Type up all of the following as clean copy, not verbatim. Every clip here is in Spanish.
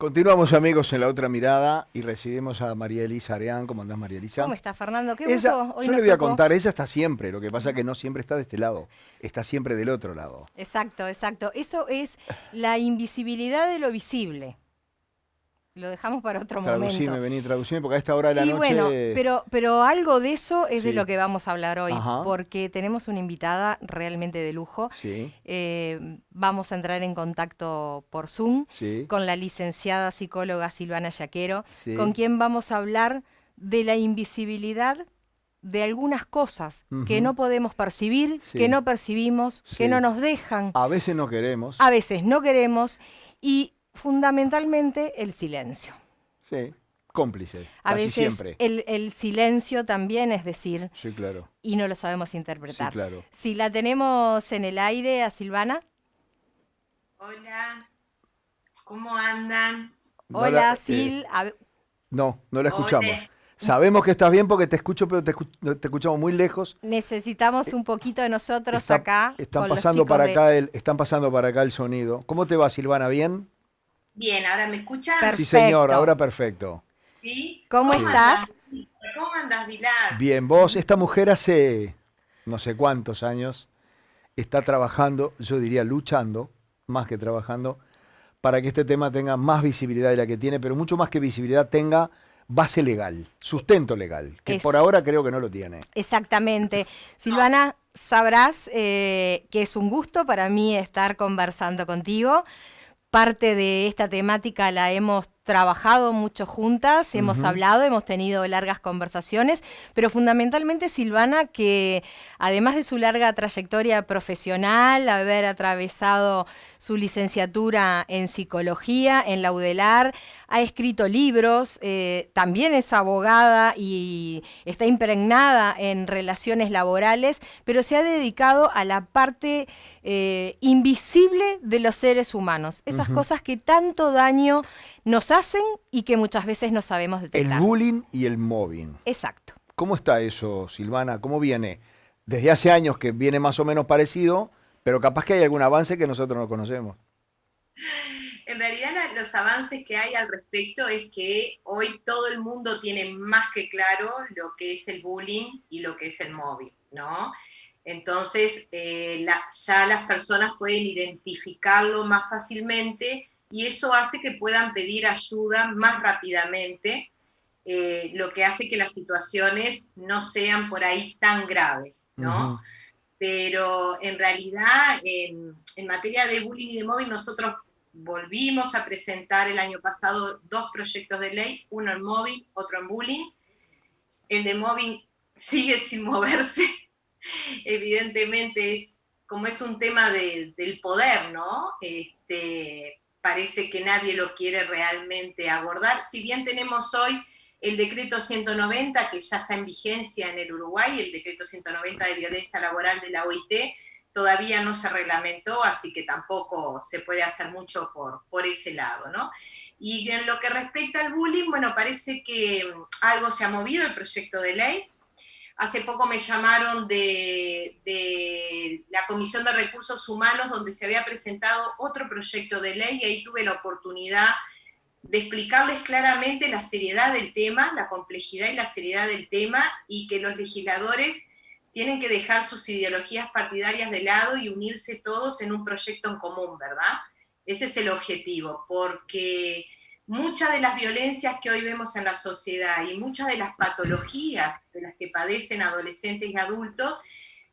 Continuamos, amigos, en La Otra Mirada y recibimos a María Elisa Areán. ¿Cómo andás, María ¿Cómo Elisa? está, Fernando? Qué Ella, gusto. Hoy yo le nos voy a tocó. contar, ella está siempre, lo que pasa es que no siempre está de este lado, está siempre del otro lado. Exacto, exacto. Eso es la invisibilidad de lo visible. Lo dejamos para otro Traducime, momento. vení, traducime, porque a esta hora de la Y bueno, noche... pero algo de eso es de lo Sí, que vamos a hablar hoy, ajá, porque tenemos una invitada realmente de lujo. sí, Vamos a entrar en contacto por Zoom sí, con la licenciada psicóloga Silvana Yaquero, con sí, quien vamos a hablar de la invisibilidad de algunas cosas que ujú, no podemos percibir, que sí, no percibimos, que no sí. nos dejan, A veces no queremos, a veces no queremos, y fundamentalmente el silencio. sí, cómplices, A casi veces siempre. el silencio también es decir, Sí, claro, y no lo sabemos sí, interpretar. claro. Si la tenemos en el aire a Silvana. Hola, ¿cómo andan? No la, Hola, Sil. no la escuchamos. Hola. Sabemos que estás bien porque te escucho, pero te escuchamos muy lejos. Necesitamos un poquito de nosotros Está, acá están con los pasando chicos para de... acá están pasando para acá el sonido. ¿Cómo te va, Silvana? ¿Bien? Bien, ¿ahora me escuchan? Sí, señor, Perfecto. ahora perfecto. ¿Sí? ¿Cómo ¿Cómo Sí. andas? estás? ¿Cómo andas, Vilar? Bien, vos, esta mujer hace no sé cuántos años está trabajando, yo diría luchando, más que trabajando, para que este tema tenga más visibilidad de la que tiene, pero mucho más que visibilidad tenga base legal, sustento legal, que por Es ahora creo que no lo tiene. exactamente. No. Silvana, sabrás que es un gusto para mí estar conversando contigo. Parte de esta temática la hemos trabajado mucho juntas, hemos Ujú, hablado, hemos tenido largas conversaciones, pero fundamentalmente Silvana, que además de su larga trayectoria profesional, haber atravesado su licenciatura en psicología en la UDELAR, ha escrito libros, también es abogada y está impregnada en relaciones laborales, pero se ha dedicado a la parte invisible de los seres humanos, esas ujú. cosas que tanto daño nos hacen y que muchas veces no sabemos El detectar. bullying y el mobbing. Exacto. ¿Cómo está eso, Silvana? ¿Cómo viene? Desde hace años que viene más o menos parecido, pero capaz que hay algún avance que nosotros no conocemos. En realidad los avances que hay al respecto es que hoy todo el mundo tiene más que claro lo que es el bullying y lo que es el mobbing, ¿no? Entonces ya las personas pueden identificarlo más fácilmente y eso hace que puedan pedir ayuda más rápidamente, lo que hace que las situaciones no sean por ahí tan graves, ¿no? Ujú, Pero en realidad en materia de bullying y de mobbing nosotros volvimos a presentar el año pasado dos proyectos de ley, uno en mobbing, otro en bullying. El de mobbing sigue sin moverse, evidentemente como es un tema del poder, ¿no? Parece que nadie lo quiere realmente abordar. Si bien tenemos hoy el decreto 190, que ya está en vigencia en el Uruguay, el decreto 190 de violencia laboral de la OIT, todavía no se reglamentó, así que tampoco se puede hacer mucho por ese lado, ¿no? Y en lo que respecta al bullying, bueno, parece que algo se ha movido el proyecto de ley. Hace poco me llamaron de la Comisión de Recursos Humanos, donde se había presentado otro proyecto de ley, y ahí tuve la oportunidad de explicarles claramente la seriedad del tema, la complejidad y la seriedad del tema, y que los legisladores tienen que dejar sus ideologías partidarias de lado y unirse todos en un proyecto en común, ¿verdad? Ese es el objetivo, porque muchas de las violencias que hoy vemos en la sociedad y muchas de las patologías de las que padecen adolescentes y adultos,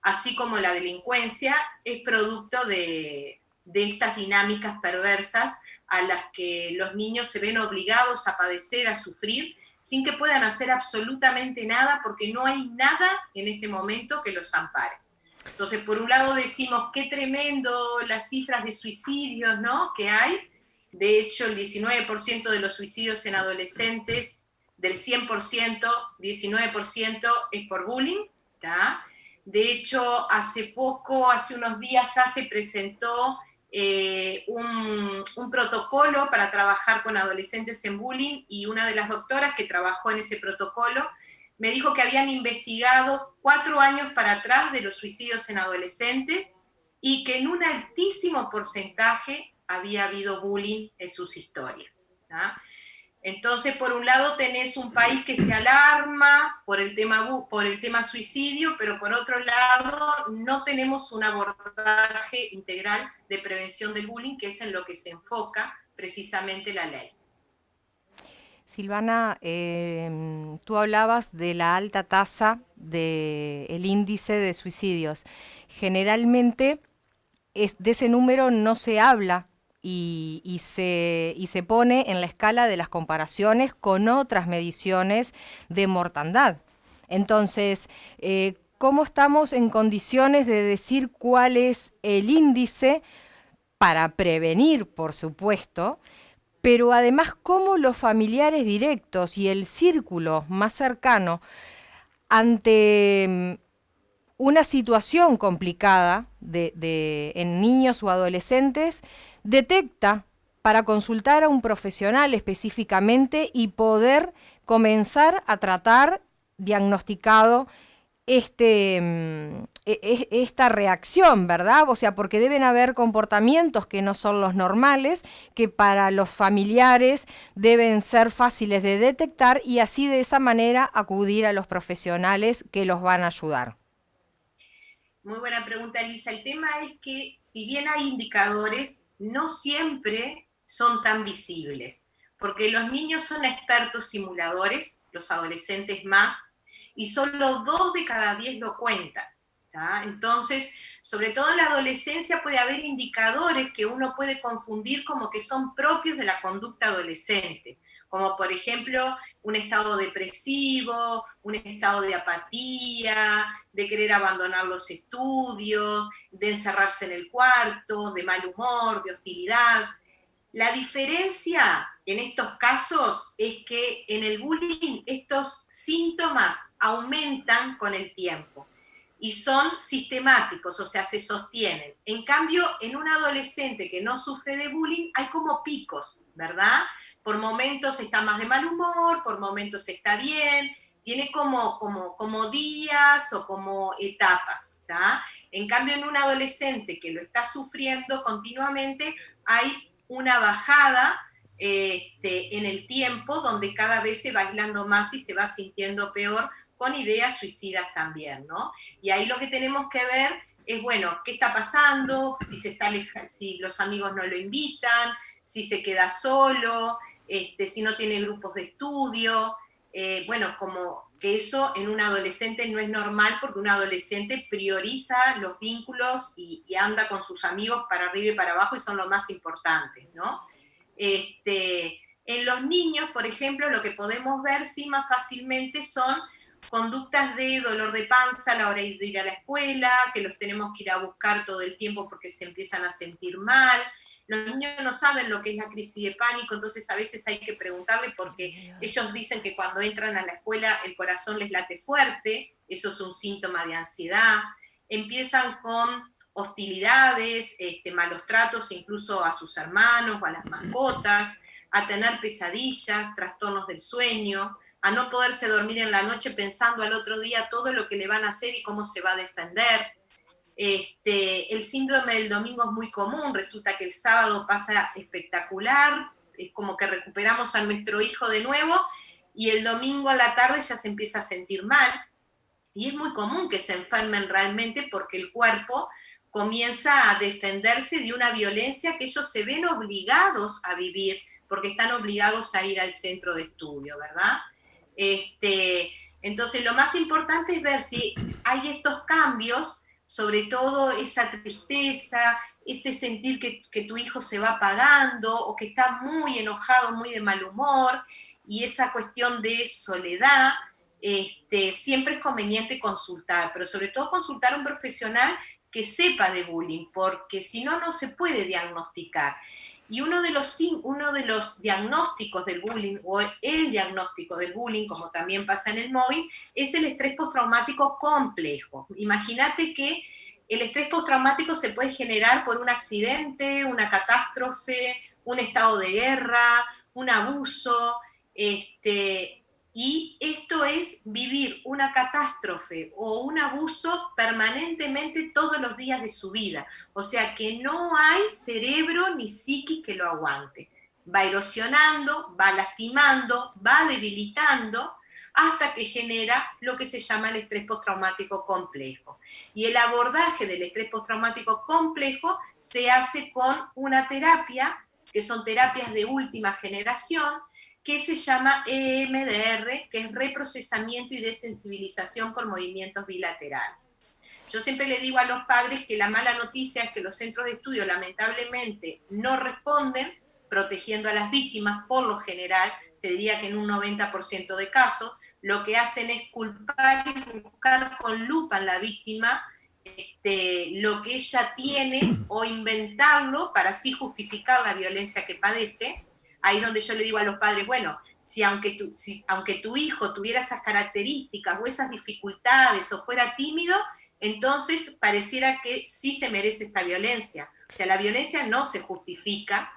así como la delincuencia, es producto de estas dinámicas perversas a las que los niños se ven obligados a padecer, a sufrir, sin que puedan hacer absolutamente nada, porque no hay nada en este momento que los ampare. Entonces, por un lado decimos, qué tremendo las cifras de suicidios, ¿no?, que hay. De hecho, el 19% de los suicidios en adolescentes, del 100%, 19% es por bullying, ¿tá? De hecho, hace poco, hace unos días, se presentó un protocolo para trabajar con adolescentes en bullying, y una de las doctoras que trabajó en ese protocolo me dijo que habían investigado 4 años para atrás de los suicidios en adolescentes y que en un altísimo porcentaje había habido bullying en sus historias. ¿tá? Entonces, por un lado tenés un país que se alarma por el tema suicidio, pero por otro lado no tenemos un abordaje integral de prevención del bullying, que es en lo que se enfoca precisamente la ley. Silvana, tú hablabas de la alta tasa del índice de suicidios. Generalmente de ese número no se habla y se pone en la escala de las comparaciones con otras mediciones de mortandad. Entonces, ¿cómo estamos en condiciones de decir cuál es el índice para prevenir, por supuesto, pero además cómo los familiares directos y el círculo más cercano ante una situación complicada en niños o adolescentes detecta para consultar a un profesional específicamente y poder comenzar a tratar diagnosticado esta reacción, ¿verdad? O sea, porque deben haber comportamientos que no son los normales, que para los familiares deben ser fáciles de detectar y así de esa manera acudir a los profesionales que los van a ayudar. Muy buena pregunta, Elisa. El tema es que si bien hay indicadores, no siempre son tan visibles, porque los niños son expertos simuladores, los adolescentes más, y solo 2 de cada 10 lo cuentan. ¿tá? Entonces, sobre todo en la adolescencia puede haber indicadores que uno puede confundir como que son propios de la conducta adolescente, como por ejemplo un estado depresivo, un estado de apatía, de querer abandonar los estudios, de encerrarse en el cuarto, de mal humor, de hostilidad. La diferencia en estos casos es que en el bullying estos síntomas aumentan con el tiempo y son sistemáticos, o sea, se sostienen. En cambio, en un adolescente que no sufre de bullying hay como picos, ¿verdad? Por momentos está más de mal humor, por momentos está bien, tiene como días o como etapas, ¿tá? En cambio, en un adolescente que lo está sufriendo continuamente, hay una bajada en el tiempo donde cada vez se va aislando más y se va sintiendo peor con ideas suicidas también, ¿no? Y ahí lo que tenemos que ver es, bueno, ¿qué está pasando? Si los amigos no lo invitan, si se queda solo, si no tiene grupos de estudio, bueno, como que eso en un adolescente no es normal porque un adolescente prioriza los vínculos y anda con sus amigos para arriba y para abajo y son lo más importantes, ¿no? En los niños, por ejemplo, lo que podemos ver sí más fácilmente son conductas de dolor de panza a la hora de ir a la escuela, que los tenemos que ir a buscar todo el tiempo porque se empiezan a sentir mal. Los niños no saben lo que es la crisis de pánico, entonces a veces hay que preguntarle porque ellos dicen que cuando entran a la escuela el corazón les late fuerte, eso es un síntoma de ansiedad. Empiezan con hostilidades, malos tratos incluso a sus hermanos o a las mascotas, a tener pesadillas, trastornos del sueño, a no poderse dormir en la noche pensando al otro día todo lo que le van a hacer y cómo se va a defender. El síndrome del domingo es muy común, resulta que el sábado pasa espectacular, es como que recuperamos a nuestro hijo de nuevo y el domingo a la tarde ya se empieza a sentir mal. Y es muy común que se enfermen realmente porque el cuerpo comienza a defenderse de una violencia que ellos se ven obligados a vivir porque están obligados a ir al centro de estudio, ¿verdad? Entonces lo más importante es ver si hay estos cambios, sobre todo esa tristeza, ese sentir que tu hijo se va apagando o que está muy enojado, muy de mal humor, y esa cuestión de soledad. Siempre es conveniente consultar, pero sobre todo consultar a un profesional que sepa de bullying, porque si no, no se puede diagnosticar. Y uno de los diagnósticos del bullying, o el diagnóstico del bullying, como también pasa en el mobbing, es el estrés postraumático complejo. Imagínate que el estrés postraumático se puede generar por un accidente, una catástrofe, un estado de guerra, un abuso, y esto es vivir una catástrofe o un abuso permanentemente todos los días de su vida. O sea que no hay cerebro ni psiquis que lo aguante. va erosionando, va lastimando, va debilitando, hasta que genera lo que se llama el estrés postraumático complejo. Y el abordaje del estrés postraumático complejo se hace con una terapia, que son terapias de última generación, que se llama EMDR, que es reprocesamiento y desensibilización por movimientos bilaterales. Yo siempre le digo a los padres que la mala noticia es que los centros de estudio lamentablemente no responden protegiendo a las víctimas por lo general, te diría que en un 90% de casos, lo que hacen es culpar y buscar con lupa en la víctima lo que ella tiene o inventarlo para así justificar la violencia que padece. Ahí es donde yo le digo a los padres, bueno, aunque tu hijo tuviera esas características o esas dificultades o fuera tímido, entonces pareciera que sí se merece esta violencia. O sea, la violencia no se justifica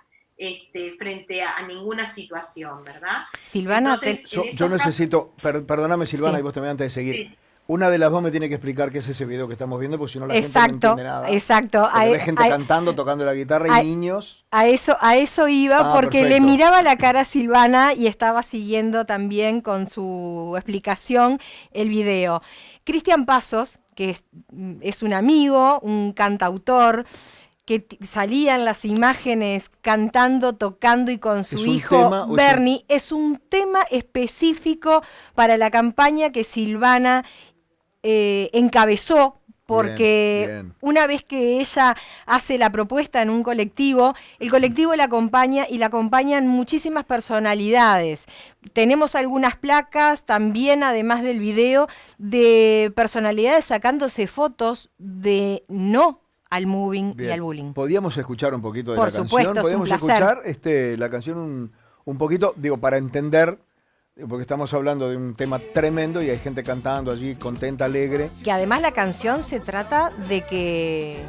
frente a ninguna situación, ¿verdad? Silvana, entonces, yo necesito, perdóname Silvana, sí. y vos también antes de seguir. Sí. Una de las dos me tiene que explicar qué es ese video que estamos viendo, porque si no la gente no entiende nada. Exacto. Hay gente cantando, tocando la guitarra y niños. A eso iba, porque perfecto. le miraba la cara a Silvana y estaba siguiendo también con su explicación el video. Cristian Pasos, que es un amigo, un cantautor, que salía en las imágenes cantando, tocando y con su hijo Bernie, es un tema específico para la campaña que Silvana encabezó, porque bien. Una vez que ella hace la propuesta en un colectivo, el colectivo la acompaña y la acompañan muchísimas personalidades. Tenemos algunas placas también, además del video, de personalidades sacándose fotos de no al moving y al bullying. ¿Podíamos escuchar un poquito de Por la supuesto, canción? ¿Podemos es un placer. escuchar la canción un poquito, digo, para entender, porque estamos hablando de un tema tremendo y hay gente cantando allí contenta, alegre. Que además la canción se trata de que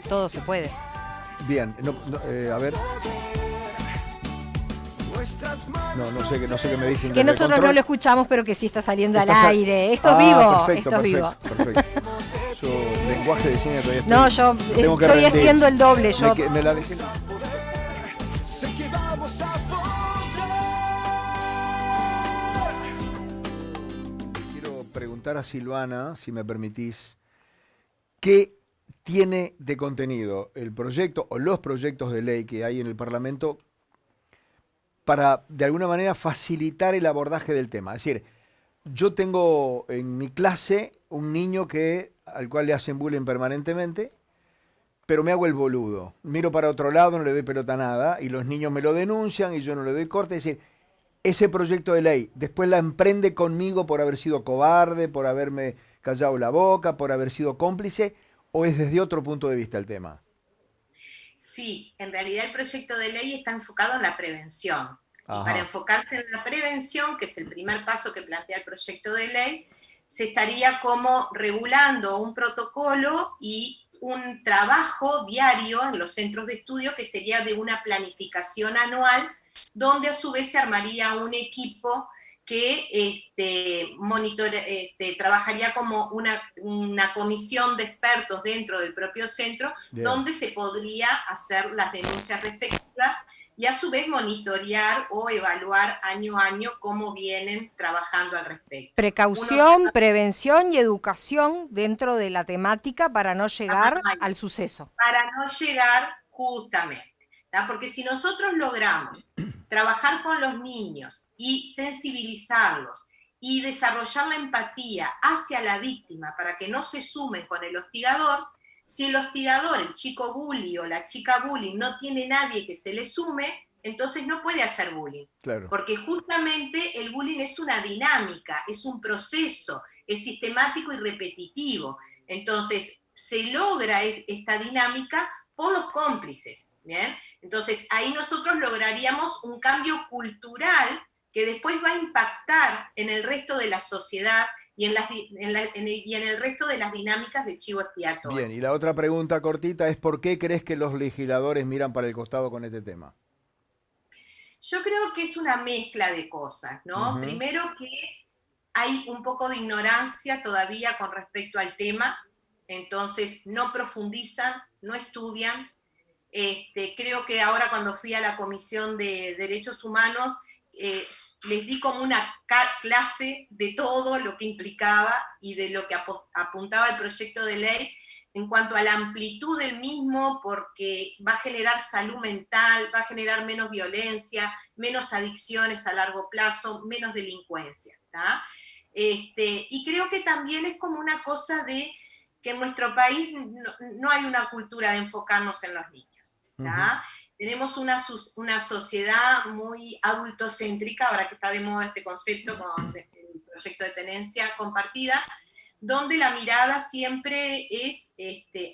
todo se puede. Bien, a ver. No sé qué me dicen. Que nosotros no lo escuchamos, pero que sí está saliendo al aire. Esto es vivo. Perfecto, esto es vivo. Perfecto. Yo, lenguaje de señas todavía no, yo estoy haciendo el doble. Me la dejé. Quiero preguntar a Silvana, si me permitís, ¿qué tiene de contenido el proyecto o los proyectos de ley que hay en el Parlamento para, de alguna manera, facilitar el abordaje del tema? Es decir, yo tengo en mi clase un niño al cual le hacen bullying permanentemente, pero me hago el boludo. Miro para otro lado, no le doy pelota a nada, y los niños me lo denuncian y yo no le doy corte. Es decir, ese proyecto de ley después la emprende conmigo por haber sido cobarde, por haberme callado la boca, por haber sido cómplice, ¿o es desde otro punto de vista el tema? Sí, en realidad el proyecto de ley está enfocado en la prevención. Y para enfocarse en la prevención, que es el primer paso que plantea el proyecto de ley, se estaría como regulando un protocolo y un trabajo diario en los centros de estudio que sería de una planificación anual, donde a su vez se armaría un equipo que trabajaría como una comisión de expertos dentro del propio centro, donde se podría hacer las denuncias respectivas y a su vez monitorear o evaluar año a año cómo vienen trabajando al respecto. Precaución, prevención y educación dentro de la temática para no llegar al suceso. Para no llegar justamente, ¿tá? Porque si nosotros logramos trabajar con los niños y sensibilizarlos y desarrollar la empatía hacia la víctima para que no se sumen con el hostigador, si el hostigador, el chico bully o la chica bully no tiene nadie que se le sume, entonces no puede hacer bullying. Claro. Porque justamente el bullying es una dinámica, es un proceso, es sistemático y repetitivo. Entonces se logra esta dinámica por los cómplices, ¿bien? Entonces ahí nosotros lograríamos un cambio cultural que después va a impactar en el resto de la sociedad y en el resto de las dinámicas de chivo expiatorio. Bien, y la otra pregunta cortita es ¿por qué crees que los legisladores miran para el costado con este tema? Yo creo que es una mezcla de cosas, ¿no? Primero que hay un poco de ignorancia todavía con respecto al tema, entonces no profundizan, no estudian, Creo que ahora cuando fui a la Comisión de Derechos Humanos, les di como una clase de todo lo que implicaba y de lo que apuntaba el proyecto de ley en cuanto a la amplitud del mismo, porque va a generar salud mental, va a generar menos violencia, menos adicciones a largo plazo, menos delincuencia, ¿tá? Y creo que también es como una cosa de que en nuestro país no hay una cultura de enfocarnos en los niños, ¿tá? Tenemos una sociedad muy adultocéntrica, ahora que está de moda este concepto con el proyecto de tenencia compartida, donde la mirada siempre es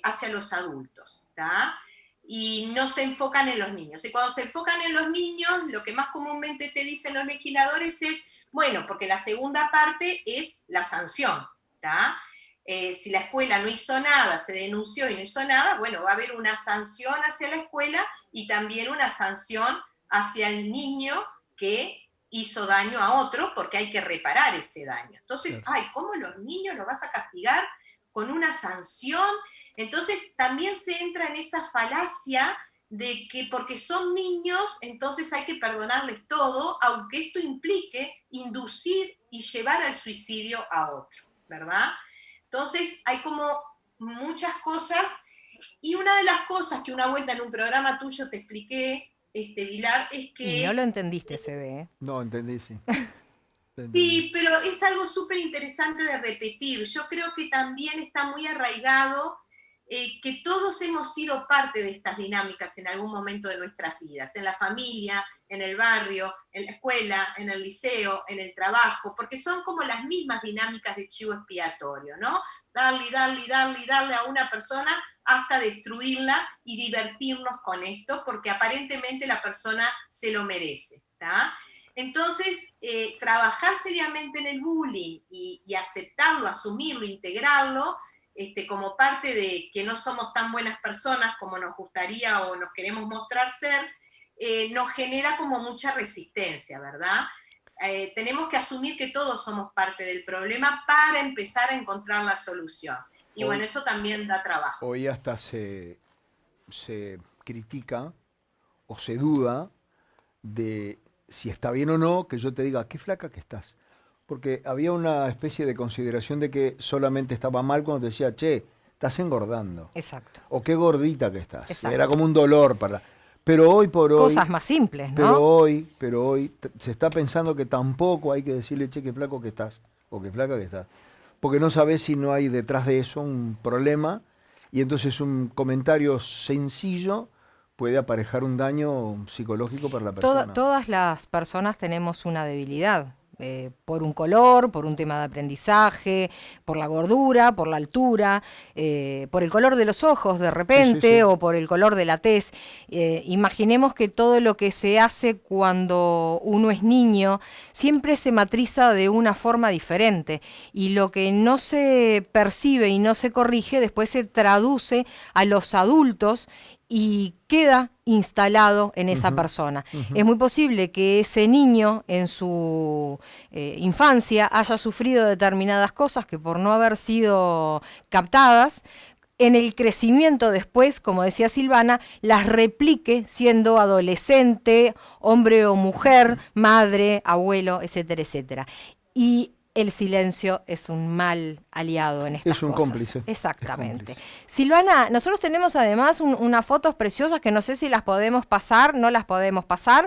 hacia los adultos, ¿tá? Y no se enfocan en los niños. Y cuando se enfocan en los niños, lo que más comúnmente te dicen los legisladores es, bueno, porque la segunda parte es la sanción, ¿tá? Si la escuela no hizo nada, se denunció y no hizo nada, bueno, va a haber una sanción hacia la escuela y también una sanción hacia el niño que hizo daño a otro, porque hay que reparar ese daño. Entonces, ay, ¿cómo los niños los vas a castigar con una sanción? Entonces, también se entra en esa falacia de que porque son niños, entonces hay que perdonarles todo, aunque esto implique inducir y llevar al suicidio a otro, ¿verdad? Entonces, hay como muchas cosas, y una de las cosas que una vuelta en un programa tuyo te expliqué, Vilar, es que... Y no lo entendiste, se ve, ¿eh? No, entendí, sí. Sí, pero es algo súper interesante de repetir. Yo creo que también está muy arraigado que todos hemos sido parte de estas dinámicas en algún momento de nuestras vidas, en la familia, en el barrio, en la escuela, en el liceo, en el trabajo, porque son como las mismas dinámicas de chivo expiatorio, ¿no? Darle, darle, darle, darle a una persona hasta destruirla y divertirnos con esto, porque aparentemente la persona se lo merece, ¿tá? Entonces, trabajar seriamente en el bullying y aceptarlo, asumirlo, integrarlo, como parte de que no somos tan buenas personas como nos gustaría o nos queremos mostrar ser, nos genera como mucha resistencia, ¿verdad? Tenemos que asumir que todos somos parte del problema para empezar a encontrar la solución. Y bueno, eso también da trabajo. Hoy hasta se critica o se duda de si está bien o no que yo te diga, qué flaca que estás. Porque había una especie de consideración de que solamente estaba mal cuando te decía, che, estás engordando. Exacto. O qué gordita que estás. Exacto. Era como un dolor para... Pero hoy por hoy... Cosas más simples, ¿no? Pero hoy se está pensando que tampoco hay que decirle, che, qué flaco que estás. O qué flaca que estás. Porque no sabes si no hay detrás de eso un problema. Y entonces un comentario sencillo puede aparejar un daño psicológico para la persona. Todas las personas tenemos una debilidad. Por un color, por un tema de aprendizaje, por la gordura, por la altura, por el color de los ojos de repente, sí. O por el color de la tez. Imaginemos que todo lo que se hace cuando uno es niño siempre se matriza de una forma diferente y lo que no se percibe y no se corrige después se traduce a los adultos y queda instalado en esa persona. Es muy posible que ese niño en su infancia haya sufrido determinadas cosas que por no haber sido captadas, en el crecimiento después, como decía Silvana, las replique siendo adolescente, hombre o mujer, madre, abuelo, etcétera, etcétera. Y el silencio es un mal aliado en estas cosas. Es un cómplice. Exactamente. Es cómplice. Silvana, nosotros tenemos además unas fotos preciosas que no sé si las podemos pasar, no las podemos pasar,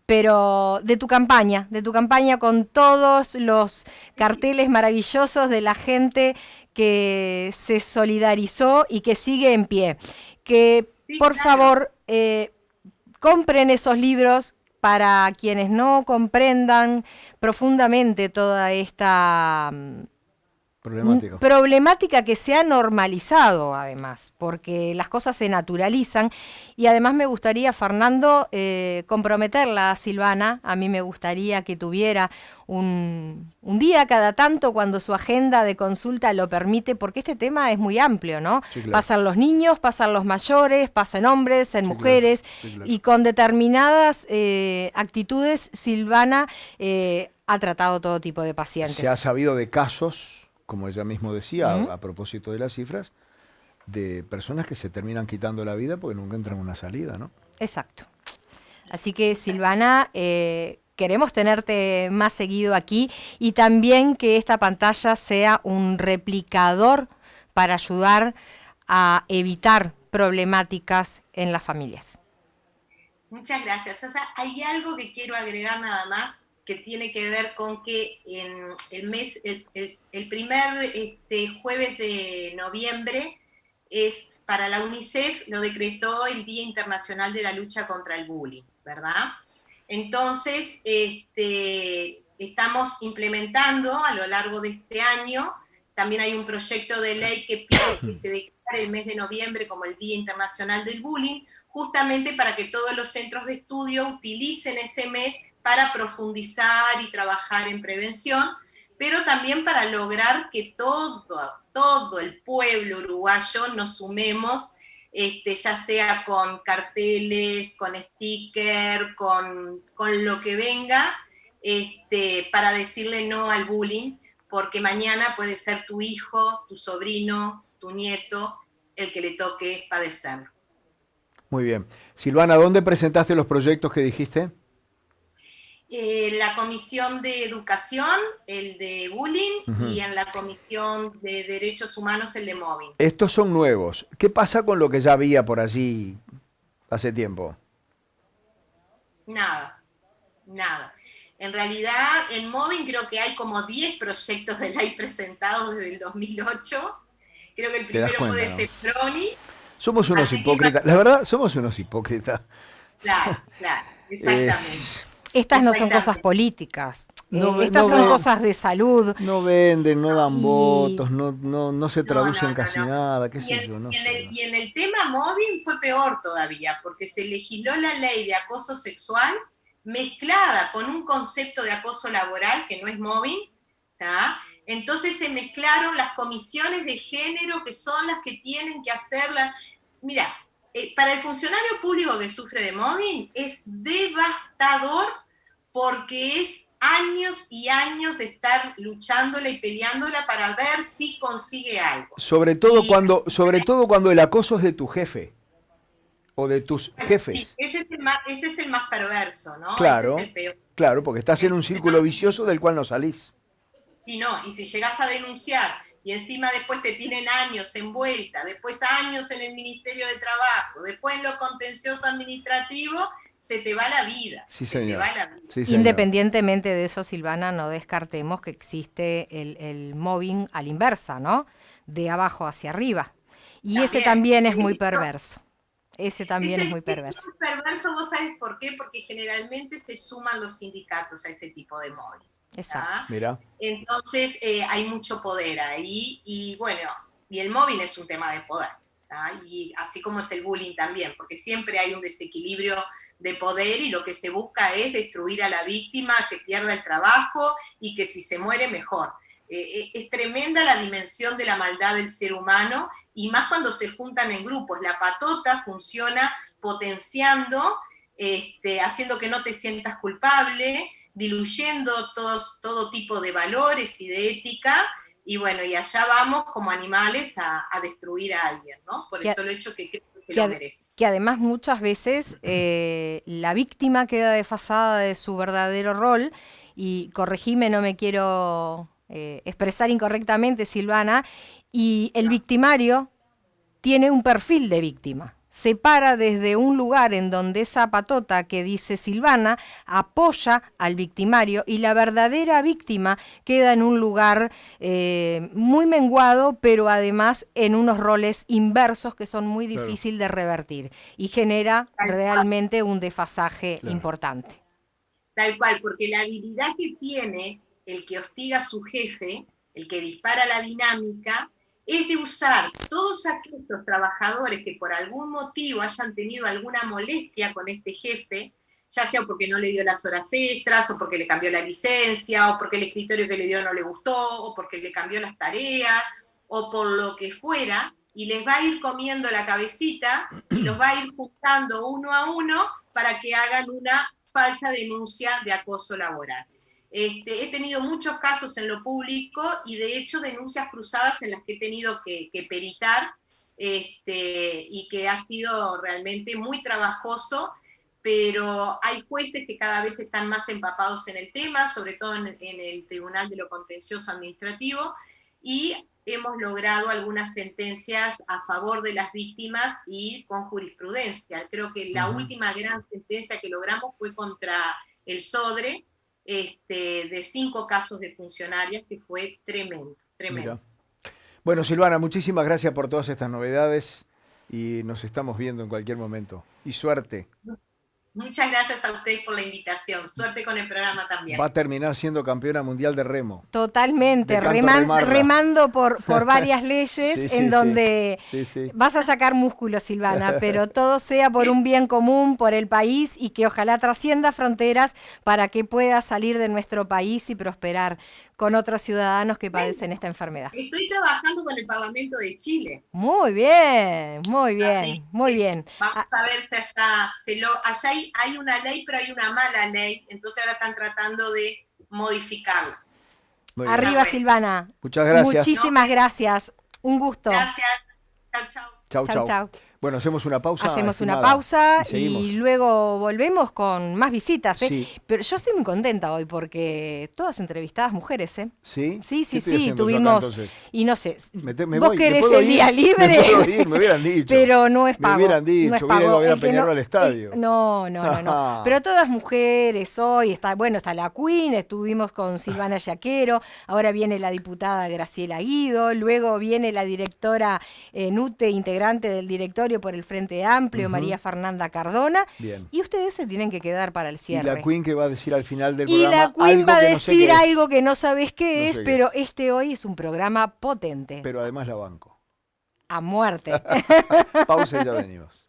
pero de tu campaña con todos los carteles maravillosos de la gente que se solidarizó y que sigue en pie. Que sí, por favor compren esos libros para quienes no comprendan profundamente toda esta problemática que se ha normalizado además, porque las cosas se naturalizan y además me gustaría, Fernando, comprometerla a Silvana. A mí me gustaría que tuviera un día cada tanto cuando su agenda de consulta lo permite, porque este tema es muy amplio, ¿no? Sí, claro. Pasan los niños, pasan los mayores, pasan hombres, en mujeres, claro. Sí, claro. Y con determinadas actitudes Silvana ha tratado todo tipo de pacientes. Se ha sabido de casos, como ella mismo decía, a propósito de las cifras, de personas que se terminan quitando la vida porque nunca entran en una salida, ¿no? Exacto. Así que, Silvana, queremos tenerte más seguido aquí y también que esta pantalla sea un replicador para ayudar a evitar problemáticas en las familias. Muchas gracias. O sea, hay algo que quiero agregar nada más que tiene que ver con que en el primer jueves de noviembre para la UNICEF lo decretó el Día Internacional de la Lucha contra el Bullying, ¿verdad? Entonces, estamos implementando a lo largo de este año, también hay un proyecto de ley que pide que se declare el mes de noviembre como el Día Internacional del Bullying, justamente para que todos los centros de estudio utilicen ese mes para profundizar y trabajar en prevención, pero también para lograr que todo el pueblo uruguayo nos sumemos, ya sea con carteles, con stickers, con lo que venga, para decirle no al bullying, porque mañana puede ser tu hijo, tu sobrino, tu nieto, el que le toque padecerlo. Muy bien. Silvana, ¿dónde presentaste los proyectos que dijiste? La Comisión de Educación, el de Bullying, y en la Comisión de Derechos Humanos, el de Mobbing. Estos son nuevos. ¿Qué pasa con lo que ya había por allí hace tiempo? Nada. En realidad, en Mobbing creo que hay como 10 proyectos de ley presentados desde el 2008. Creo que el primero fue de Cefroni. Somos unos hipócritas. La verdad, somos unos hipócritas. Claro, exactamente. Estas no son cosas políticas, estas son cosas de salud. No venden, no dan votos, no se traducen casi nada, qué sé yo. Y en el tema mobbing fue peor todavía, porque se legisló la ley de acoso sexual mezclada con un concepto de acoso laboral, que no es mobbing, ¿tá? Entonces se mezclaron las comisiones de género, que son las que tienen que hacerla. Mira, para el funcionario público que sufre de mobbing es devastador, porque es años y años de estar luchándola y peleándola para ver si consigue algo. Sobre todo cuando el acoso es de tu jefe o de tus jefes. Sí, ese es el más perverso, ¿no? Claro, ese es el peor. Claro, porque estás en un círculo vicioso del cual no salís. Y si llegas a denunciar y encima después te tienen años envuelta, después años en el Ministerio de Trabajo, después en lo contencioso administrativo, se te va la vida. Sí, señor. Sí, Independientemente de eso, Silvana, no descartemos que existe el mobbing a la inversa, ¿no? De abajo hacia arriba. Y también, ese también es muy perverso. Ese también es muy perverso. Es muy perverso, ¿vos sabés por qué? Porque generalmente se suman los sindicatos a ese tipo de mobbing. Exacto. Mira. Entonces hay mucho poder ahí y bueno, y el mobbing es un tema de poder, ¿tá? Y así como es el bullying también, porque siempre hay un desequilibrio de poder y lo que se busca es destruir a la víctima, que pierda el trabajo y que si se muere mejor. Es tremenda la dimensión de la maldad del ser humano y más cuando se juntan en grupos. La patota funciona potenciando, haciendo que no te sientas culpable, diluyendo todo tipo de valores y de ética, y bueno, y allá vamos como animales a destruir a alguien, ¿no? Por eso lo hecho que creo que se lo merece. Que además muchas veces la víctima queda desfasada de su verdadero rol, y corregime, no me quiero expresar incorrectamente, Silvana, y el victimario tiene un perfil de víctima. Se para desde un lugar en donde esa patota que dice Silvana apoya al victimario, y la verdadera víctima queda en un lugar muy menguado, pero además en unos roles inversos que son muy difíciles de revertir, y genera realmente un desfasaje importante. Tal cual, porque la habilidad que tiene el que hostiga a su jefe, el que dispara la dinámica, es de usar todos aquellos trabajadores que por algún motivo hayan tenido alguna molestia con este jefe, ya sea porque no le dio las horas extras, o porque le cambió la licencia, o porque el escritorio que le dio no le gustó, o porque le cambió las tareas, o por lo que fuera, y les va a ir comiendo la cabecita y los va a ir juntando uno a uno para que hagan una falsa denuncia de acoso laboral. He tenido muchos casos en lo público y de hecho denuncias cruzadas en las que he tenido que peritar y que ha sido realmente muy trabajoso, pero hay jueces que cada vez están más empapados en el tema, sobre todo en el Tribunal de lo Contencioso Administrativo, y hemos logrado algunas sentencias a favor de las víctimas y con jurisprudencia. Creo que la última gran sentencia que logramos fue contra el Sodre, de 5 casos de funcionarias, que fue tremendo, tremendo. Mira. Bueno, Silvana, muchísimas gracias por todas estas novedades y nos estamos viendo en cualquier momento. Y suerte. Muchas gracias a ustedes por la invitación. Suerte con el programa también. Va a terminar siendo campeona mundial de remo. Totalmente, remando por varias leyes en donde vas a sacar músculo, Silvana, pero todo sea por un bien común, por el país, y que ojalá trascienda fronteras para que pueda salir de nuestro país y prosperar con otros ciudadanos que padecen esta enfermedad. Estoy trabajando con el Parlamento de Chile. Muy bien, muy bien, así, muy bien. Vamos a ver si allá hay una ley, pero hay una mala ley, entonces ahora están tratando de modificarla. Arriba, Silvana. Muchas gracias. Muchísimas gracias. Un gusto. Gracias. Chau, chau. Chau. Bueno, hacemos una pausa. Hacemos una pausa y luego volvemos con más visitas. Sí. Pero yo estoy muy contenta hoy porque todas entrevistadas mujeres, ¿eh? ¿Sí? Sí, tuvimos. Acá, y no sé, vos querés el día libre. Me hubieran dicho. Pero no es pago. Me hubieran dicho, no es hubiera ido a ver a Peñarol al estadio. No. Pero todas mujeres hoy. Está la Queen, estuvimos con Silvana Yaquero, ahora viene la diputada Graciela Guido, luego viene la directora Nute, integrante del directorio por el Frente Amplio, María Fernanda Cardona. Bien. Y ustedes se tienen que quedar para el cierre. Y la Queen que va a decir al final del programa. Y la Queen va a decir algo que no sabes qué es, pero hoy es un programa potente. Pero además la banco. A muerte. Pausa y ya venimos.